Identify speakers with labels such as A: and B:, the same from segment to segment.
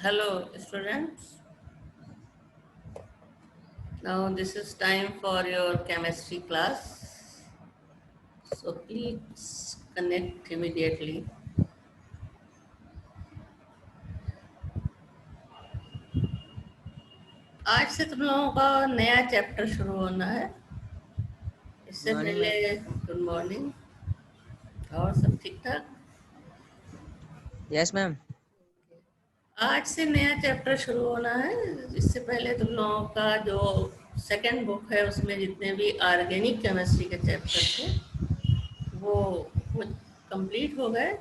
A: Hello students, now this is time for your chemistry class, so please connect immediately. आज से तुम लोगों का नया चैप्टर शुरू होना है। इससे
B: मॉर्निंग
A: पहले गुड मॉर्निंग, और सब ठीक ठाक?
B: Yes ma'am.
A: आज से नया चैप्टर शुरू होना है। इससे पहले तुम लोगों का जो सेकंड बुक है उसमें जितने भी ऑर्गेनिक केमिस्ट्री के चैप्टर थे वो कंप्लीट हो गए।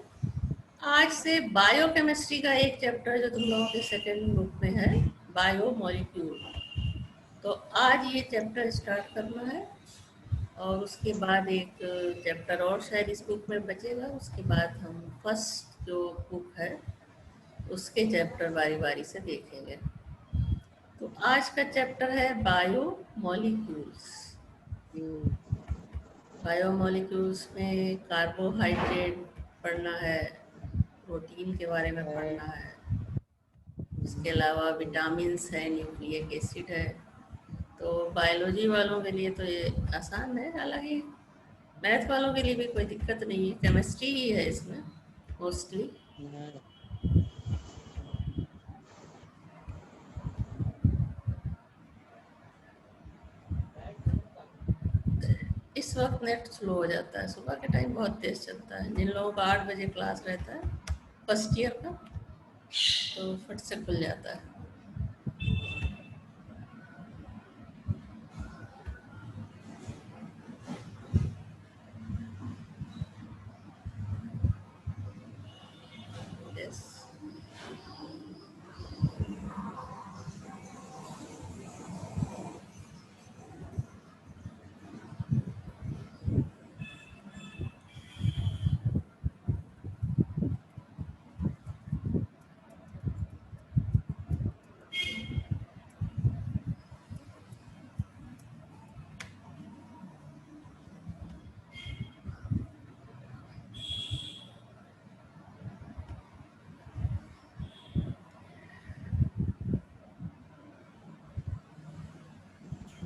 A: आज से बायोकेमिस्ट्री का एक चैप्टर जो तुम लोगों के सेकेंड बुक में है, बायो मॉलिक्यूल, तो आज ये चैप्टर स्टार्ट करना है। और उसके बाद एक चैप्टर और शायद इस बुक में बचेगा। उसके बाद हम फर्स्ट जो बुक है उसके चैप्टर बारी बारी से देखेंगे। तो आज का चैप्टर है बायो मॉलिक्यूल्स। बायोमोलिक्यूल्स में कार्बोहाइड्रेट पढ़ना है, प्रोटीन के बारे में पढ़ना है, इसके अलावा विटामिन्स है, न्यूक्लिक एसिड है। तो बायोलॉजी वालों के लिए तो ये आसान है, हालांकि मैथ वालों के लिए भी कोई दिक्कत नहीं है, केमिस्ट्री ही है इसमें मोस्टली। इस वक्त नेट स्लो हो जाता है, सुबह के टाइम बहुत तेज़ चलता है। जिन लोगों का 8 बजे क्लास रहता है फर्स्ट ईयर का, तो फट से खुल जाता है। यस,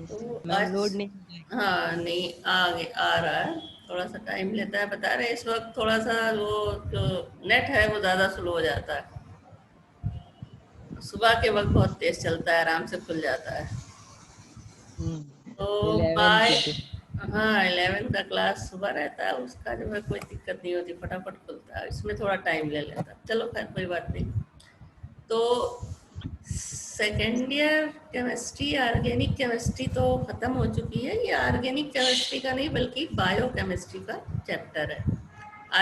A: तो
B: मैम
A: आज
B: लोड नहीं।
A: हाँ नहीं आ रहा है, थोड़ा सा टाइम लेता है। बता रहे इस वक्त थोड़ा सा वो जो नेट है वो ज़्यादा स्लो हो जाता है। सुबह के वक्त बहुत तेज चलता है, आराम से खुल जाता है। तो
B: 11
A: बाय,
B: टू 2।
A: हाँ 11 का क्लास सुबह रहता है, उसका जो है कोई दिक्कत नहीं होती, फटाफट खुलता है। इसमें थोड़ा टाइम ले लेता है, चलो खैर कोई बात नहीं। तो second year chemistry organic chemistry तो ख़त्म हो चुकी है। ये ऑर्गेनिक केमिस्ट्री का नहीं बल्कि बायो केमिस्ट्री का चैप्टर है।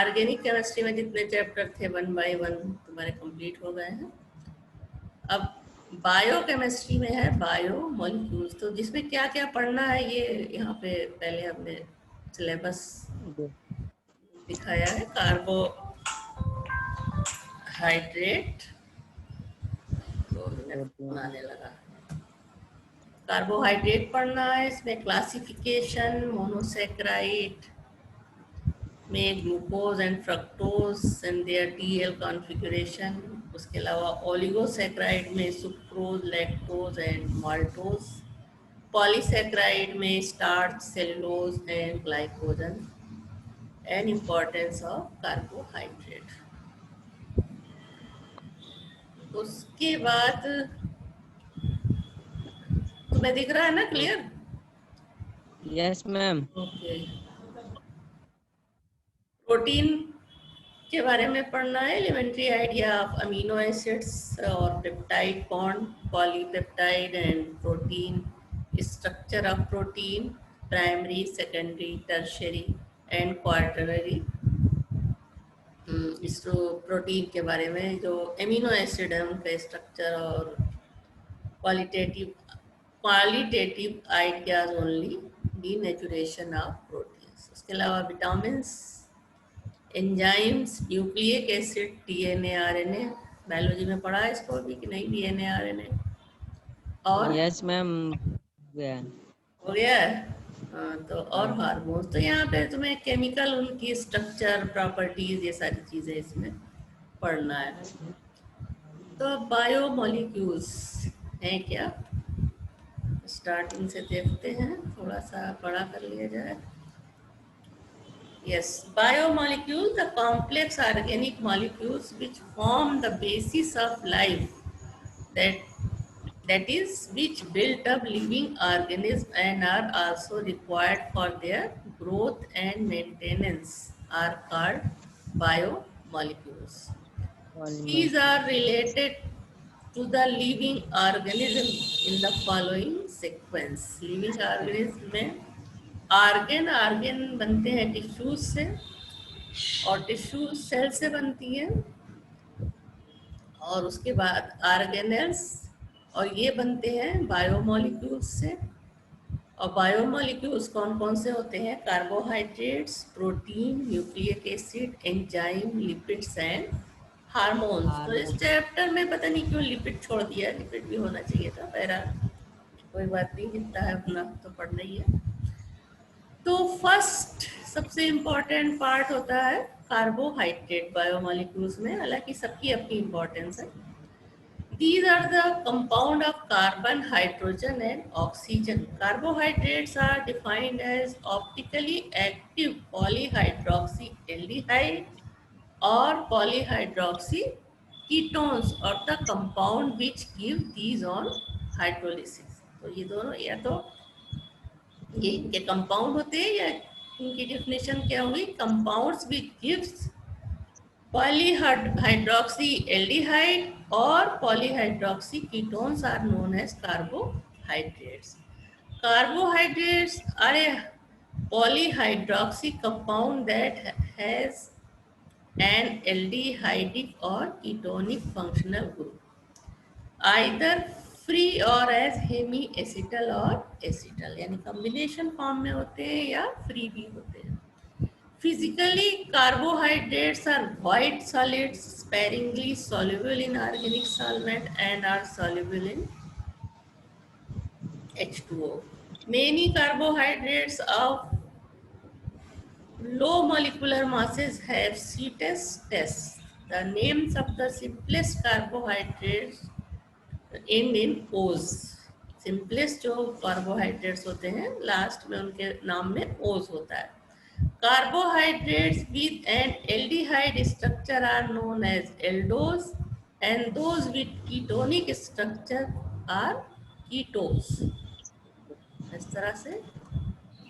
A: ऑर्गेनिक केमिस्ट्री में जितने चैप्टर थे 1 बाय 1 तुम्हारे कंप्लीट हो गए हैं। अब बायो केमिस्ट्री में है बायो मॉलिक्यूल्स। तो जिसमें क्या क्या पढ़ना है ये यहाँ पे पहले हमने सिलेबस दिखाया है। कार्बोहाइड्रेट, 2 मिनट बनाने लगा। कार्बोहाइड्रेट पढ़ना है, इसमें क्लासिफिकेशन, मोनोसेक्राइड में glucose and fructose and their DL configuration. उसके अलावा ओलिगोसेक्राइड में sucrose, lactose and maltose. Polysaccharide में starch, cellulose and glycogen and importance of carbohydrate. उसके बाद तुम्हें दिख रहा है ना clear?
B: Yes ma'am.
A: Okay. Protein के बारे में पढ़ना है, elementary idea of amino acids और peptide bond, polypeptide and protein, structure of protein, primary, secondary, tertiary and quaternary. इस प्रोटीन के बारे में जो एमिनो एसिड है उनका स्ट्रक्चर और qualitative qualitative ideas only, denaturation of proteins. उसके अलावा vitamins, enzymes, nucleic acid, DNA RNA. Biology में पढ़ा है इसको अभी कि नहीं, डीएनए आरएनए? और
B: यस मैम।
A: हो गया है। हाँ, तो और हार्मोन्स। तो यहाँ पे तुम्हें केमिकल, उनकी स्ट्रक्चर, प्रॉपर्टीज, ये सारी चीज़ें इसमें पढ़ना है। तो बायोमोलिक्यूल्स हैं क्या, स्टार्टिंग से देखते हैं, थोड़ा सा बड़ा कर लिया जाए। Yes, biomolecules, the complex organic molecules which form the basis of life, that is which build up living organisms and are also required for their growth and maintenance, are called biomolecules. These
B: Polymer.
A: are related to the living organism in the following sequence. Living organism में argon बनते हैं tissues से, और tissue cell से बनती है, और उसके बाद ऑर्गेनेल्स, और ये बनते हैं बायोमोलिक्यूल्स से। और बायोमोलिक्यूल्स कौन कौन से होते हैं? Carbohydrates, protein, nucleic acid, enzyme, lipids and hormones. तो इस चैप्टर में पता नहीं क्यों लिपिड छोड़ दिया, लिपिड भी होना चाहिए था, बहरहाल कोई बात नहीं, जितना है उतना तो पढ़ना ही है। तो फर्स्ट सबसे इम्पोर्टेंट पार्ट होता है कार्बोहाइड्रेट बायोमोलिक्यूल्स में, हालांकि सबकी अपनी इम्पोर्टेंस है। These are the compound of carbon, hydrogen and oxygen. Carbohydrates are defined as optically active polyhydroxyaldehyde or polyhydroxy ketones, or the compound which give these on hydrolysis. तो ये दोनों या तो ये इनके कंपाउंड होते हैं, या इनकी डेफिनेशन क्या होगी? Compounds which gives polyhydroxyaldehyde or polyhydroxy ketones are known as carbohydrates. Carbohydrates are a polyhydroxy compound that has an aldehydic or ketonic functional group, either free or as hemiacetal और acetal, यानी combination form में होते हैं या free भी होते हैं। Physically, carbohydrates are white solids sparingly soluble in organic solvent and are soluble in H2O. Many carbohydrates of low molecular masses have C-test tests. The names of the simplest carbohydrates end in O's. Simplest जो carbohydrates होते हैं last में उनके नाम में ओज होता है। Carbohydrates with an aldehyde structure are known as aldose, and those with ketonic structure are ketos. इस तरह से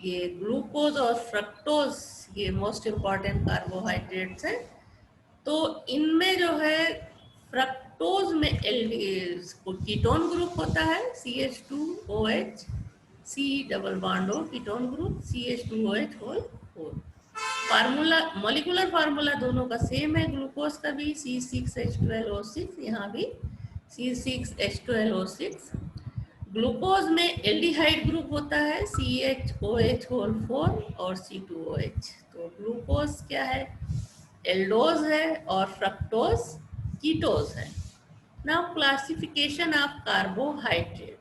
A: ये ग्लूकोज और फ्रक्टोज ये मोस्ट इम्पॉर्टेंट कार्बोहाइड्रेट्स हैं। तो इनमें जो है फ्रक्टोज में कीटोन ग्रुप होता है CH2OH, C double bond O ketone group CH2OH whole 4। Formula molecular formula दोनों का सेम है, ग्लूकोज का भी C6H12O6, यहाँ भी C6H12O6। ग्लूकोज में एल्डिहाइड ग्रुप होता है CHOH होल 4 और C2OH। तो ग्लूकोज क्या है? एल्डोज है, और फ्रक्टोज कीटोज है। Now classification of carbohydrate.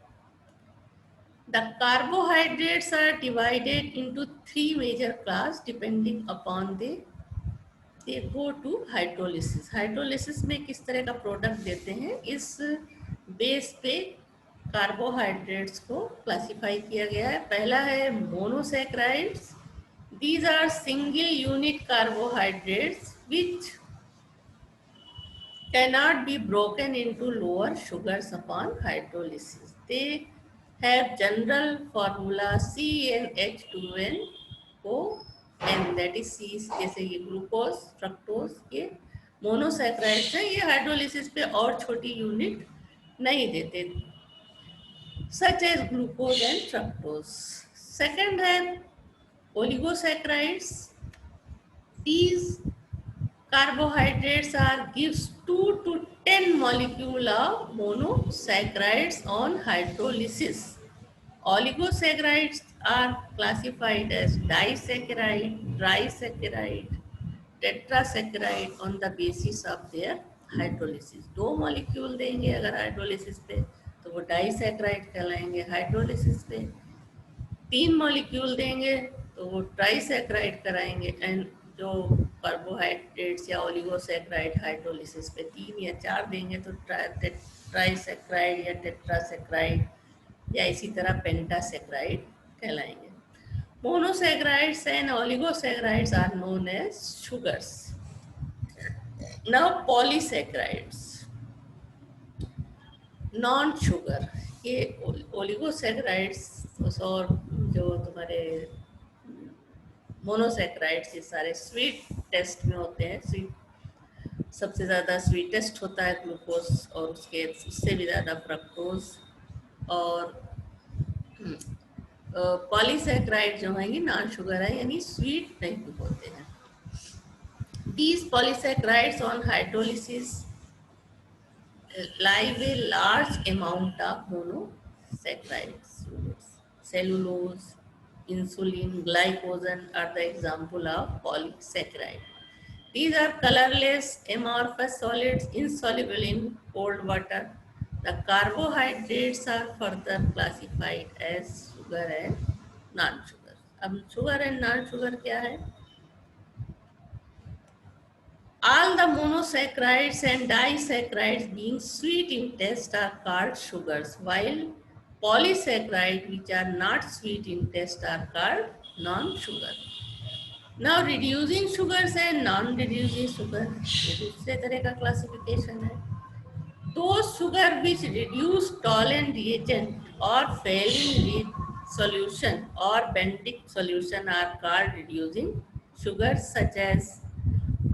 A: The carbohydrates are divided into three major classes depending upon they go to hydrolysis. Hydrolysis में किस तरह का प्रोडक्ट देते हैं, इस बेस पे कार्बोहाइड्रेट्स को क्लासिफाई किया गया है। पहला है monosaccharides. These are single unit carbohydrates which cannot be broken into lower sugars upon hydrolysis. They have general formula CnH2nO, that is C, जैसे ये ग्लूकोज फ्रक्टोज ये मोनोसैकराइड्स हैं, ये हाइड्रोलिसिस पे और छोटी यूनिट नहीं देते, such as glucose and fructose. Second है oligosaccharides. These carbohydrates are gives 2 to 10 molecule of monosaccharides on hydrolysis. Oligosaccharides are classified as disaccharide, trisaccharide, tetrasaccharide on the basis of their hydrolysis. 2 molecule देंगे अगर hydrolysis पे तो वो disaccharide कहलाएंगे, hydrolysis पे 3 molecule देंगे तो वो ट्राइसैक्राइड कराएंगे, एंड जो कार्बोहाइड्रेट्स या ओलिगोसैकराइड हाइड्रोलिसिस पे 3 या 4 देंगे तो ट्राइसैकराइड या टेट्रासैकराइड या इसी तरह पेंटासैकराइड कहलाएंगे। Monosaccharides and oligosaccharides are known as sugars. Now polysaccharides, non sugar, ये ओलिगोसैकराइड्स और जो तुम्हारे मोनोसैकराइड्स ये सारे स्वीट टेस्ट में होते हैं। स्वीट सबसे ज़्यादा स्वीटेस्ट होता है ग्लूकोज और उससे भी ज़्यादा फ्रक्टोज। और पॉलीसैकराइड जो हैं ये नॉन शुगर है, यानी स्वीट नहीं होते हैं। These polysaccharides on hydrolysis leave a large amount of monosaccharides. Cellulose, insulin, glycogen are the example of polysaccharide. These are colorless amorphous solids insoluble in cold water. The carbohydrates are further classified as sugar and non-sugar. अब sugar and non-sugar क्या है? All the monosaccharides and disaccharides being sweet in taste are called sugars, while polysaccharides which are not sweet in taste are called non-sugar. Now reducing sugars and non-reducing sugar, ये दूसरे तरह का classification है। Those sugar which reduce tolerant reagent or failing solution or benthic solution are called reducing sugars, such as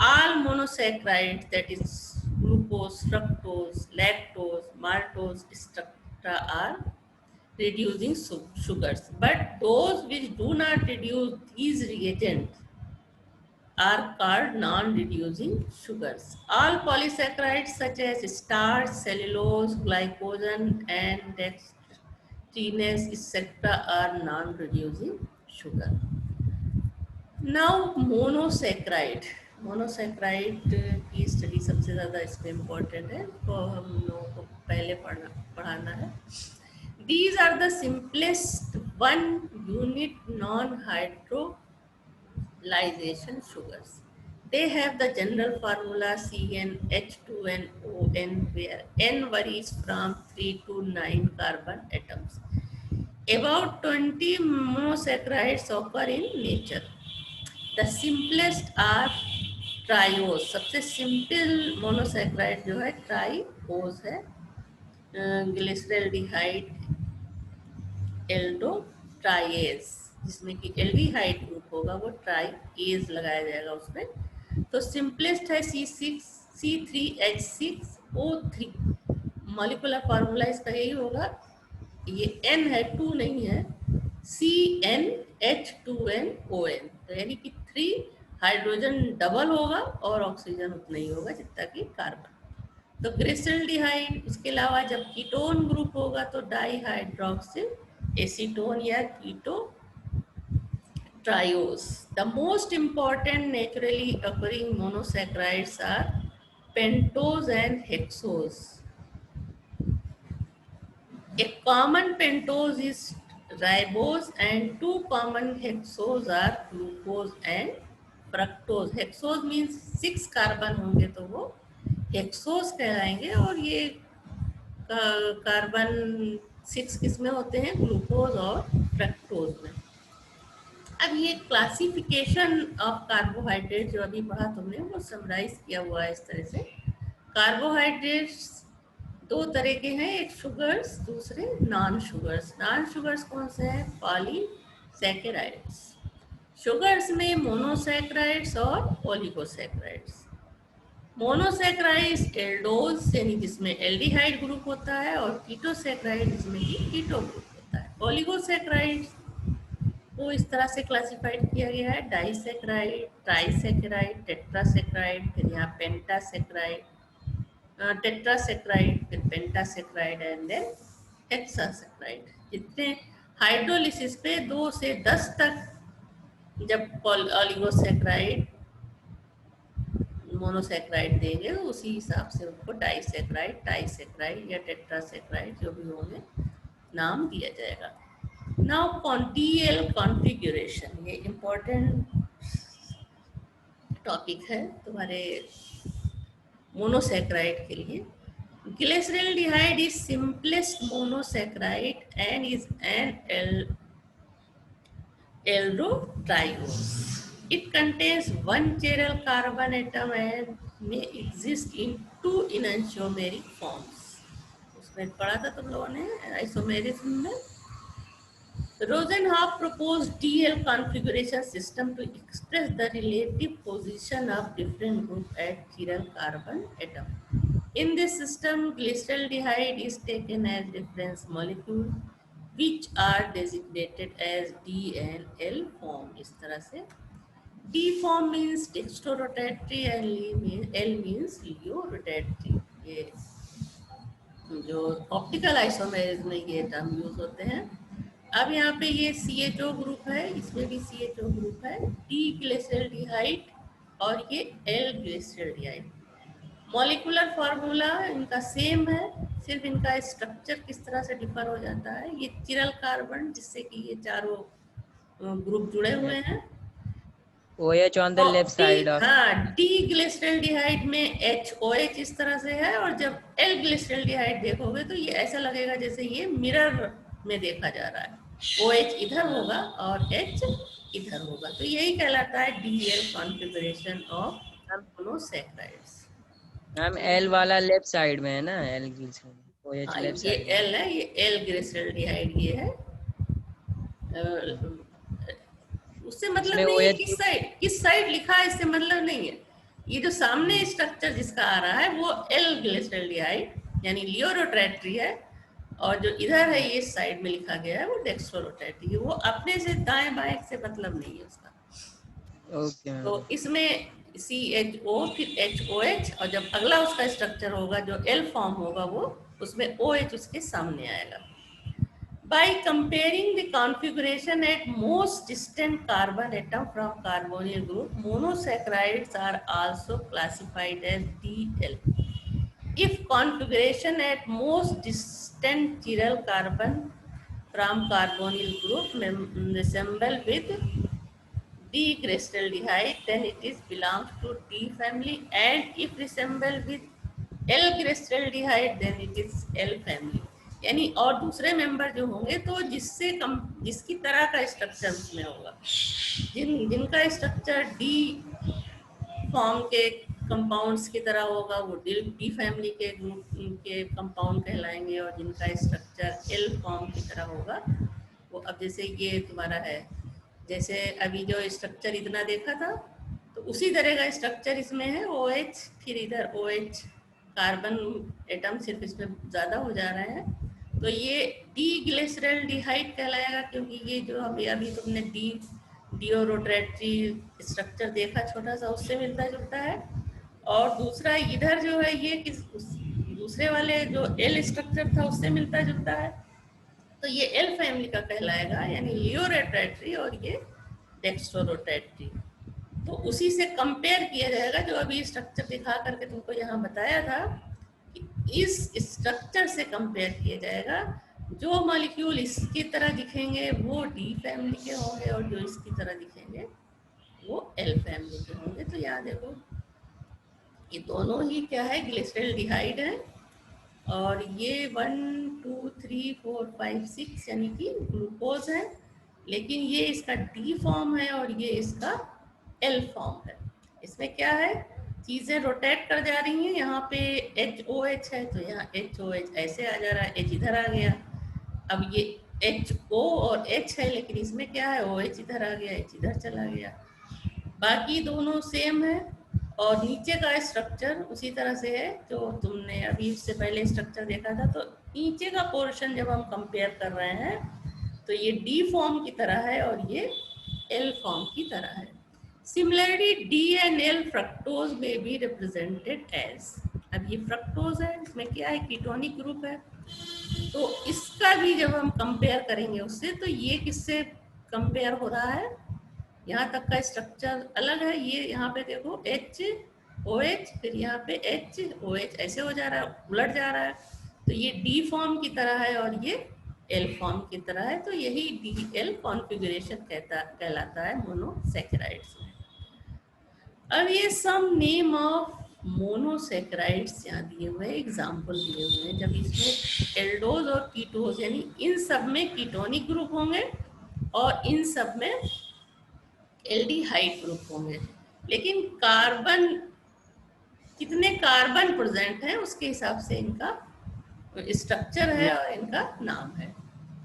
A: all monosaccharides, that is glucose, fructose, lactose, maltose, etc. are reducing sugars. But those which do not reduce these reagents are called non-reducing sugars. All polysaccharides such as starch, cellulose, glycogen and dextrose, etc. are non-reducing sugar. Now monosaccharide, monosaccharide की study सबसे ज़्यादा इसमें important है, तो हम लोगों को पहले पढ़ाना है। These are the simplest one unit non hydrolysation sugars. They have the general formula CnH2nOn, where N varies from 3 to 9 carbon atoms. About 20 monosaccharides occur in nature. The simplest are triose, सबसे simple monosaccharide जो है triose है। Glyceraldehyde Aldo triage, जिसमें कि aldehyde group होगा वो triage लगाया जाएगा उसमें। तो सिंपलेस्ट है C3H6O3, मॉलिक्यूलर फार्मूला इसका यही होगा। ये N है, 2 नहीं है, CnH2nOn, तो यानी कि 3 हाइड्रोजन डबल होगा और ऑक्सीजन उतना ही होगा जितना कि कार्बन। तो ग्लिसरल्डिहाइड, उसके अलावा जब कीटोन ग्रुप होगा तो डाईहाइड्रोक्सिल एसीटोन या keto triose. The most important naturally occurring monosaccharides are pentose and hexose. A common pentose is ribose and 2 common hexose are glucose and fructose. Hexose means 6 carbon होंगे तो वो hexose कहलाएंगे, और ये carbon 6 किस में होते हैं? ग्लूकोज और फ्रक्टोज में। अब ये क्लासिफिकेशन ऑफ कार्बोहाइड्रेट जो अभी पढ़ा तुमने वो समराइज किया हुआ है इस तरह से। कार्बोहाइड्रेट्स 2 तरह के हैं, एक शुगर्स, दूसरे नॉन शुगर्स। नॉन शुगर्स कौन से हैं? पॉलीसैकेराइड्स। शुगर्स में मोनोसैकेराइड्स और ओलिगोसैकेराइड्स। मोनोसैकेराइड्स एल्डोज यानी जिसमें एल्डिहाइड ग्रुप होता है, और कीटोसैकेराइड जिसमें कि कीटो ग्रुप होता है। ओलिगोसैकेराइड्स को इस तरह से क्लासिफाइड किया गया है: डाइसैकेराइड, ट्राइसैकेराइड, टेट्रासैकेराइड, फिर यहाँ पेंटासैकेराइड, टेट्रासैकेराइड, फिर पेंटासैकेराइड एंड देन हेक्सासैकेराइड। जितने हाइड्रोलिसिस पे 2 से 10 तक जब ओलिगोसैकेराइड मोनोसैकेराइड देंगे उसी हिसाब से उनको डाइसैकेराइड, ट्राइसैकेराइड या टेट्रासैकेराइड जो भी होंगे नाम दिया जाएगा। नाउ कॉन्टियल कॉन्फ़िगरेशन, ये इम्पोर्टेंट टॉपिक है तुम्हारे मोनोसैकेराइड के लिए। Glyceraldehyde is simplest monosaccharide and is an aldose. It contains one chiral carbon atom and may exist in two enantiomeric forms. उसमें पढ़ा था तुम लोगों ने आइसोमेरिज्म में। Rosenhoff proposed DL configuration system to express the relative position of different groups at chiral carbon atom. In this system, glyceraldehyde is taken as reference molecule, which are designated as D and L form. इस तरह से D form means dextrorotatory and L means leo-rotatory. ये जो optical isomerism में ये term use होते हैं। अब यहाँ पे ये CHO ग्रुप है, इसमें भी CHO ग्रुप है, D ग्लिसरॉल्डिहाइड और ये L ग्लिसरॉल्डिहाइड। मॉलिकुलर फार्मूला इनका सेम है, सिर्फ इनका स्ट्रक्चर किस तरह से डिफर हो जाता है। ये चिरल कार्बन जिससे कि ये चारों ग्रुप जुड़े हुए हैं।
B: OH on the
A: तो
B: left side of
A: D glyceraldehyde में HOH इस तरह से है, और जब L ग्लिसरॉल्डिहाइड देखोगे तो ये ऐसा लगेगा जैसे ये मिरर में देखा जा रहा है। OH इधर होगा और H इधर होगा, तो यही कहलाता है DL configuration of monosaccharides.
B: Ma'am L वाला लेफ्ट साइड में है ना, L OH लेफ्ट
A: ये
B: साइड में।
A: L है, ये L ग्लिसरॉल्डिहाइड ये है। उससे मतलब
B: इसमें
A: नहीं है
B: OH
A: किस साइड लिखा है, इससे मतलब नहीं है। ये जो सामने स्ट्रक्चर जिसका आ रहा है वो L ग्लिसरॉल्डिहाइड यानी लियोरोट्रैटरी है, और जो इधर है ये साइड में लिखा गया है वो डेक्स्ट्रोरोट्रैटरी है। वो अपने से दाएं बाएं से मतलब नहीं है उसका।
B: ओके
A: तो इसमें CHO फिर HOH, और जब अगला उसका स्ट्रक्चर होगा जो L फॉर्म होगा वो उसमें OH उसके सामने आएगा। By comparing the configuration at most distant carbon atom from carbonyl group, monosaccharides are also classified as DL. If configuration at most distant chiral carbon from carbonyl group resemble with D glyceraldehyde, then it is belongs to D family, and if resemble with L glyceraldehyde, then it is L family. यानी और दूसरे member जो होंगे तो जिसकी तरह का structure उसमें होगा, जिनका स्ट्रक्चर डी फॉर्म के कंपाउंड्स की तरह होगा वो डी फैमिली के ग्रुप के कंपाउंड कहलाएंगे, और जिनका स्ट्रक्चर एल फॉर्म की तरह होगा वो, अब जैसे ये तुम्हारा है, जैसे अभी जो स्ट्रक्चर इतना देखा था तो उसी तरह का स्ट्रक्चर इसमें है। OH फिर इधर OH कार्बन एटम सिर्फ इसमें ज़्यादा हो जा रहे हैं, तो ये डी ग्लिसरॉल्डिहाइड कहलाएगा, क्योंकि ये जो अभी तुमने डिओरोट्रैटरी स्ट्रक्चर देखा छोटा सा उससे मिलता जुलता है। और दूसरा इधर जो है ये दूसरे वाले जो एल स्ट्रक्चर था उससे मिलता जुलता है, तो ये एल फैमिली का कहलाएगा, यानी लियोरोट्रैटरी और ये डेक्स्ट्रोरोट्रैटरी। तो उसी से कंपेयर किया जाएगा, जो अभी स्ट्रक्चर दिखा करके तुमको यहाँ बताया था कि इस स्ट्रक्चर से कंपेयर किया जाएगा। जो मॉलिक्यूल इसकी तरह दिखेंगे वो डी फैमिली के होंगे, और जो इसकी तरह दिखेंगे वो एल फैमिली के होंगे। तो यहाँ देखो ये दोनों ही क्या है, ग्लिसरॉल्डिहाइड है, और ये 1 2 3 4 5 6 यानी कि ग्लूकोज है, लेकिन ये इसका डी फॉर्म है और ये इसका एल फॉर्म है। इसमें क्या है, चीज़ें रोटेट कर जा रही हैं। यहाँ पे HOH है तो यहाँ HOH ऐसे आ जा रहा है, H इधर आ गया। अब ये HO और H है, लेकिन इसमें क्या है, OH इधर आ गया, H इधर चला गया। बाकी दोनों सेम है, और नीचे का स्ट्रक्चर उसी तरह से है जो तुमने अभी इससे पहले स्ट्रक्चर देखा था। तो नीचे का पोर्शन जब हम कंपेयर कर रहे हैं तो ये डी फॉर्म की तरह है और ये एल फॉर्म की तरह है। Similarly, D and L fructose may be represented as, अब ये फ्रक्टोज है, इसमें क्या है, कीटोनिक ग्रुप है, तो इसका भी जब हम कंपेयर करेंगे उससे, तो ये किससे कंपेयर हो रहा है, यहाँ तक का स्ट्रक्चर अलग है। ये यहाँ पे देखो HOH, फिर यहाँ पे HOH ऐसे हो जा रहा है, उलट जा रहा है, तो ये D फॉर्म की तरह है और ये L फॉर्म की तरह है। तो यही DL कॉन्फ़िगरेशन कहलाता है मोनोसैकेराइड्स में। अब ये सम नेम ऑफ मोनोसेक्राइड्स यहाँ दिए हुए हैं, एग्जाम्पल दिए हुए हैं। जब इसमें एल्डोज और कीटोज यानी इन सब में कीटोनिक ग्रुप होंगे और इन सब में एल्डिहाइड ग्रुप होंगे, लेकिन कार्बन कितने कार्बन प्रेजेंट हैं उसके हिसाब से इनका स्ट्रक्चर है और इनका नाम है।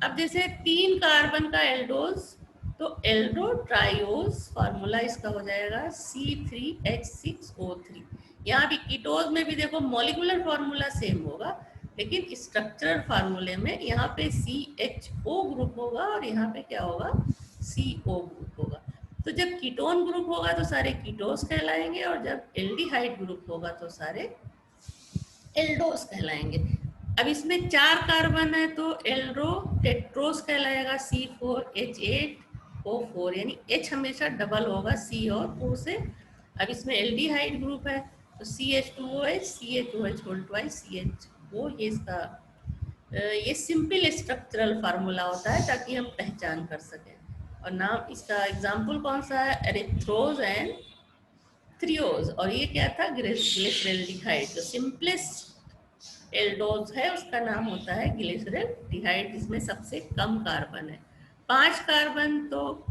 A: अब जैसे 3 कार्बन का एल्डोज, तो एल्डो ट्राइओज फार्मूला इसका हो जाएगा C3H6O3। यहाँ भी कीटोज में भी देखो मॉलिकुलर फार्मूला सेम होगा, लेकिन स्ट्रक्चरल फार्मूले में यहाँ पे CHO ग्रुप होगा और यहाँ पे क्या होगा, CO ग्रुप होगा। तो जब कीटोन ग्रुप होगा तो सारे कीटोस कहलाएंगे, और जब एल्डिहाइड ग्रुप होगा तो सारे एल्डोस कहलाएंगे। अब इसमें 4 कार्बन है तो एल्ड्रो टेट्रोस कहलाएगा C4H8O4, यानी H हमेशा डबल होगा C और O से। अब इसमें एल्डिहाइड ग्रुप है तो CH2OH CHOH whole twice CHO, ये इसका ये सिंपल स्ट्रक्चरल फार्मूला होता है ताकि हम पहचान कर सकें। और नाम इसका एग्जाम्पल कौन सा है, एरिथ्रोज एंड थ्रियोज। और ये क्या था, ग्लिसरल्डिहाइड। जो सिंपलेस्ट एल्डोज है उसका नाम होता है ग्लिसरल्डिहाइड, जिसमें सबसे कम कार्बन है। 5 कार्बन तो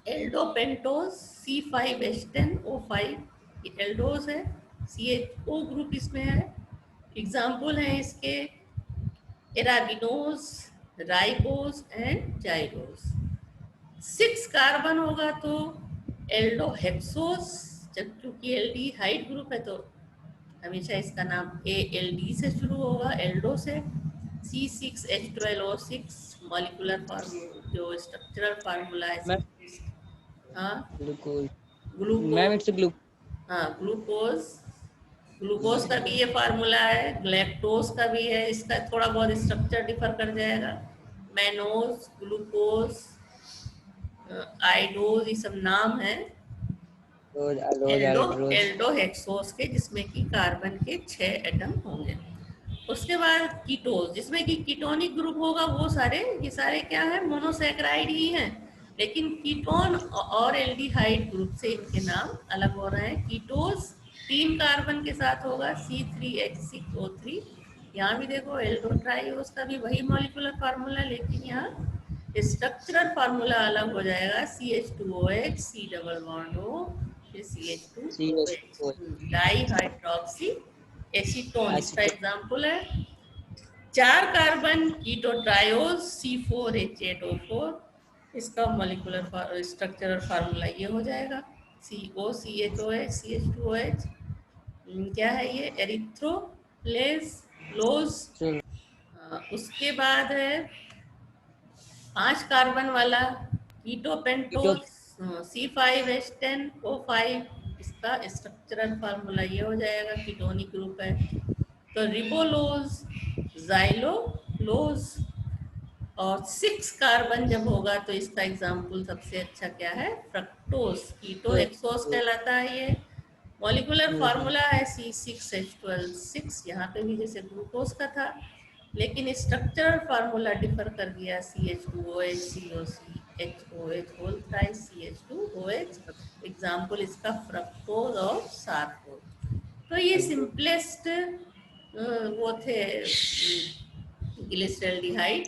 A: एल्डोपेंटोज C5H10O5, ये एल्डोज है। CHO ग्रुप इसमें है। एग्जाम्पल है इसके एराबिनोज, राइबोज एंड जाइरोज। 6 कार्बन होगा तो एल्डोहेक्सोस, जब चूंकि एल्डिहाइड ग्रुप है तो हमेशा इसका नाम ALD से शुरू होगा, एल्डो से। C6H12O6 मॉलिकुलर फार्मूला, जो स्ट्रक्चरल फार्मूला है।
B: मैम
A: हाँ,
B: glucose, ma'am
A: glucose.
B: It's glucose.
A: हाँ, ग्लूकोज। ग्लूकोज का भी ये फार्मूला है, ग्लैक्टोज का भी है। इसका थोड़ा बहुत स्ट्रक्चर डिफर कर जाएगा। मैनोज, ग्लूकोज, आइडोज, ये सब नाम है
B: रोज रोज
A: एल्डो
B: आइड्रोज।
A: एल्डोहेक्सोस के, जिसमें कि कार्बन के 6 एटम होंगे। उसके बाद कीटोज, जिसमें कि कीटोनिक ग्रुप होगा, वो सारे ये सारे क्या है, मोनोसैकेराइड ही हैं, लेकिन कीटोन और एल्डिहाइड ग्रुप से इनके नाम अलग हो रहे हैं। कीटोज 3 कार्बन के साथ होगा C3H6O3। यहाँ भी देखो एल्डो ट्राइओस का भी वही मॉलिकुलर फार्मूला, लेकिन यहाँ स्ट्रक्चरल फार्मूला अलग हो जाएगा। CH2OH, C double bond O, फिर CH2OH,
B: CH4
A: di hydroxy acetone इसका
B: एसीटोन।
A: एग्जाम्पल है। 4 कार्बन कीटो ट्रायोज C4H8O4, इसका मॉलिकुलर स्ट्रक्चरल फार्मूला ये हो जाएगा COCHOH CH2OH। क्या है ये, एरिथ्रोलेज लोज। उसके बाद है 5 कार्बन वाला कीटो
B: कीटो
A: पेंटोज C5H10O5, इसका स्ट्रक्चरल फार्मूला ये हो जाएगा, कीटोनिक ग्रुप है। तो रिबोलोज, जाइलोलोज। और 6 कार्बन जब होगा तो इसका एग्जाम्पल सबसे अच्छा क्या है, फ्रक्टोज, कीटो एक्सोस कहलाता है ये। मॉलिकुलर फार्मूला है C6H12 6, यहाँ पे भी जैसे ग्लूकोज का था, लेकिन स्ट्रक्चरल फार्मूला डिफर कर गया। CH2OH COCHOH whole thrice CH2OH। Example इसका फ्रक्टोज और सार्कोज। तो ये सिंपलेस्ट वो थे ग्लिसरल्डिहाइड,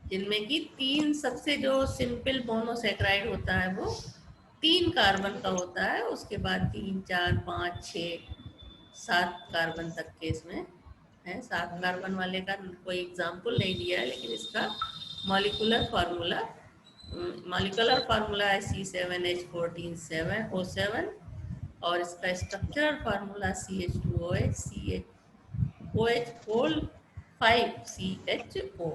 A: जिनमें कि 3 सबसे जो सिंपल मोनोसेक्राइड होता है वो 3 कार्बन का होता है। उसके बाद 3 4 5 6 7 कार्बन तक के इसमें है। 7 कार्बन वाले का कोई एग्जाम्पल नहीं दिया है, लेकिन इसका मॉलिकुलर फार्मूला है C7H14 7O7। और इसका structural formula CH2OH CHOH whole 5CHO।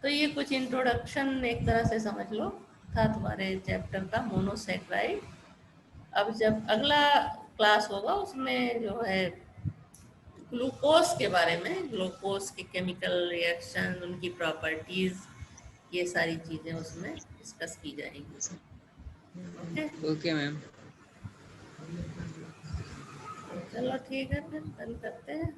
A: तो ये कुछ इंट्रोडक्शन एक तरह से समझ लो था तुम्हारे चैप्टर का, मोनोसेक्राइड। अब जब अगला क्लास होगा उसमें जो है ग्लूकोज के बारे में, ग्लूकोज के केमिकल रिएक्शन, उनकी प्रॉपर्टीज, ये सारी चीज़ें उसमें डिस्कस की जाएंगी। Okay,
B: okay ma'am.
A: चलो ठीक है, फिर बंद करते हैं।